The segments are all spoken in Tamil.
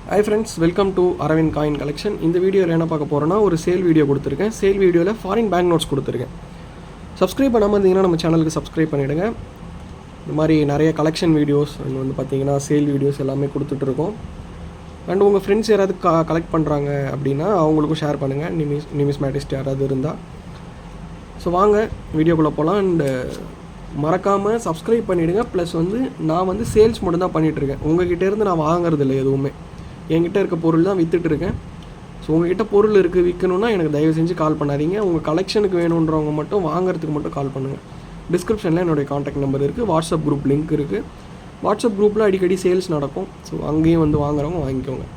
Hi friends, welcome to Aravind Coin Collection. இந்த வீடியோவில் என்ன பார்க்க போகிறோன்னா ஒரு சேல் வீடியோ கொடுத்துருக்கேன். சேல் வீடியோவில் ஃபாரின் பேங்க் நோட்ஸ் கொடுத்துருக்கேன். சப்ஸ்கிரைப் பண்ணாமல் இருந்தீங்கன்னா நம்ம சேனலுக்கு சப்ஸ்கிரைப் பண்ணிவிடுங்க. இந்த மாதிரி நிறைய கலெக்ஷன் வீடியோஸ் வந்து பார்த்தீங்கன்னா சேல் வீடியோஸ் எல்லாமே கொடுத்துட்ருக்கோம். அண்ட் உங்கள் ஃப்ரெண்ட்ஸ் யாராவது கலெக்ட் பண்ணுறாங்க அப்படின்னா அவங்களுக்கும் ஷேர் பண்ணுங்கள், நிமிஸ்மேட்டிஸ்ட் யாராவது இருந்தால். ஸோ வாங்க வீடியோக்குள்ளே போகலாம். அண்டு மறக்காமல் சப்ஸ்கிரைப் பண்ணிவிடுங்க. ப்ளஸ் வந்து நான் வந்து சேல்ஸ் மட்டும் தான் பண்ணிகிட்ருக்கேன். உங்கள்கிட்டேருந்து நான் வாங்குறது இல்லை, எதுவுமே என்கிட்ட இருக்க பொருள் தான் விற்றுட்ருக்கேன். ஸோ உங்கள்கிட்ட பொருள் இருக்குது விற்கணுன்னா எனக்கு தயவு செஞ்சு கால் பண்ணாதீங்க. உங்கள் கலெக்ஷனுக்கு வேணுன்றவங்க மட்டும் வாங்குறதுக்கு மட்டும் கால் பண்ணுங்கள். டிஸ்கிரிப்ஷனில் என்னுடைய காண்டாக்ட் நம்பர் இருக்குது, வாட்ஸ்அப் குரூப் லிங்க் இருக்குது. வாட்ஸ்அப் குரூப்பில் அடிக்கடி சேல்ஸ் நடக்கும். ஸோ அங்கேயும் வந்து வாங்குறவங்க வாங்கிக்கோங்க.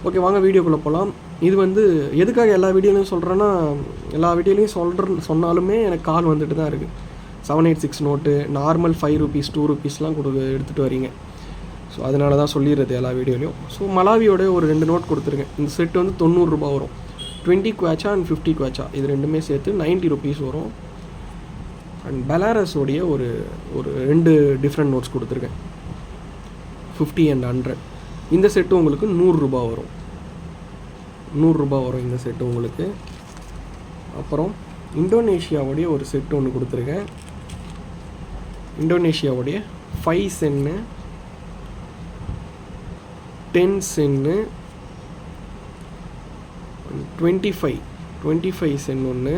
ஓகே, வாங்க வீடியோக்குள்ளே போகலாம். இது வந்து எதுக்காக எல்லா வீடியோலையும் சொல்கிறேன்னா, எல்லா வீடியோலையும் சொன்னாலுமே எனக்கு கால் வந்துட்டு தான் இருக்குது. 786 நோட்டு, நார்மல் 5 ரூபீஸ் 2 ரூபீஸ்லாம் எடுத்துகிட்டு வரீங்க. ஸோ அதனால தான் சொல்லிடுறது எல்லா வீடியோலையும். ஸோ மலாவியோட ஒரு 2 நோட் கொடுத்துருக்கேன். இந்த செட்டு வந்து 90 ரூபா வரும். 20 குவாச்சா அண்ட் 50 குவாச்சா இது ரெண்டுமே சேர்த்து 90 ரூபீஸ் வரும். அண்ட் பெலாரஸோடைய ஒரு 2 டிஃப்ரெண்ட் நோட்ஸ் கொடுத்துருக்கேன், 50 அண்ட் 100. இந்த செட்டு உங்களுக்கு 100 ரூபா வரும். 100 ரூபா வரும் இந்த செட்டு உங்களுக்கு. அப்புறம் இந்தோனேஷியாவுடைய ஒரு செட்டு ஒன்று கொடுத்துருக்கேன். இந்தோனேஷியாவுடைய 5 சென்னு, 10 சென்னு, 25 சென் ஒன்று,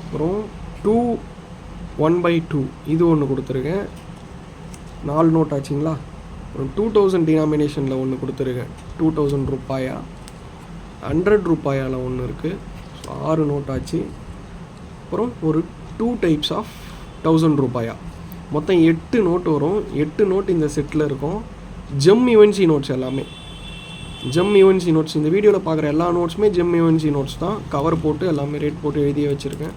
அப்புறம் 2 1/2 இது ஒன்று கொடுத்துருக்கேன். 4 நோட் ஆச்சுங்களா. அப்புறம் 2000 டினாமினேஷனில் ஒன்று கொடுத்துருக்கேன், 2000 ரூபாயா. 100 ரூபாயால் ஒன்று இருக்குது. ஸோ 6 நோட் ஆச்சு. அப்புறம் ஒரு 2 டைப்ஸ் ஆஃப் 1000 ரூபாயா. மொத்தம் 8 நோட் வரும். 8 நோட் இந்த செட்டில் இருக்கும். ஜெம் யுஎன்சி நோட்ஸ் எல்லாமே ஜெம் யுஎன்சி நோட்ஸ். இந்த வீடியோவில் பார்க்குற எல்லா நோட்ஸுமே ஜெம் யுஎன்சி நோட்ஸ் தான். கவர் போட்டு எல்லாமே ரேட் போட்டு எழுதியே வச்சுருக்கேன்.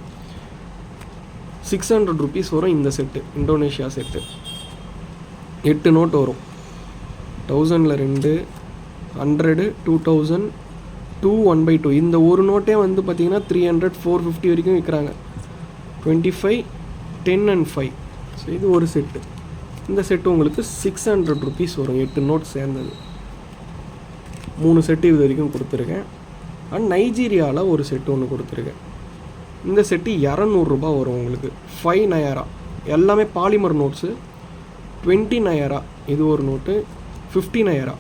600 ரூபீஸ் வரும் இந்த செட்டு, இந்தோனேஷியா செட்டு. 8 நோட் வரும். 1000ல் 2, 100, 2000, 2 1/2. இந்த ஒரு நோட்டே வந்து பார்த்திங்கன்னா 300, 450 வரைக்கும் விற்கிறாங்க. 25, 10 and 5. ஸோ இது ஒரு செட்டு. இந்த செட்டு உங்களுக்கு 600 ரூபீஸ் வரும். 8 நோட் சேர்ந்தது. 3 செட்டு இது வரைக்கும் கொடுத்துருக்கேன். அண்ட் நைஜீரியாவில் ஒரு செட்டு ஒன்று கொடுத்துருக்கேன். இந்த செட்டு 200 ரூபா வரும் உங்களுக்கு. 5 நயாரா எல்லாமே பாலிமர் நோட்ஸு. 20 நயாரா இது ஒரு நோட்டு. 50 நயாரா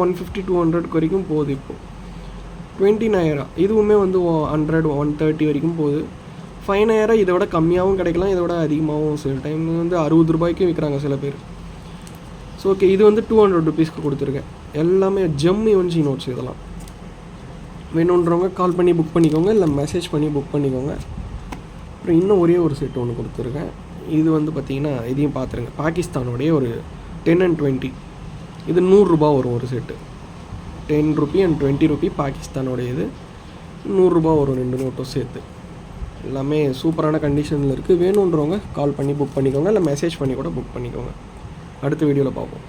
150 200 வரைக்கும் போகுது இப்போது. 20 நயாரா இதுவுமே வந்து 100 130 வரைக்கும் போகுது. 5 நயாரா இதை விட கம்மியாகவும் கிடைக்கலாம், இதை விட அதிகமாகவும் சில டைம் வந்து 60 ரூபாய்க்கும் விற்கிறாங்க சில பேர். ஸோ ஓகே, இது வந்து 200 ரூபீஸ்க்கு கொடுத்துருக்கேன். எல்லாமே ஜெம் யுஎன்சி நோட்ஸ். இதெல்லாம் வேணுன்றவங்க கால் பண்ணி புக் பண்ணிக்கோங்க, இல்லை மெசேஜ் பண்ணி புக் பண்ணிக்கோங்க. அப்புறம் இன்னும் ஒரே ஒரு செட்டு ஒன்று கொடுத்துருக்கேன். இது வந்து பார்த்திங்கன்னா இதையும் பார்த்துருங்க. பாகிஸ்தானுடைய ஒரு 10 and 20 இது 100 ரூபா வரும் ஒரு செட்டு. 10 ரூபி அண்ட் 20 ரூபி பாகிஸ்தானுடைய இது 100 ரூபா வரும் 2 நோட்டும் சேர்த்து. எல்லாமே சூப்பரான கண்டிஷனில் இருக்குது. வேணுன்றவங்க கால் பண்ணி புக் பண்ணிக்கோங்க, இல்லை மெசேஜ் பண்ணி கூட புக் பண்ணிக்கோங்க. அடுத்த வீடியோவில் பார்ப்போம்.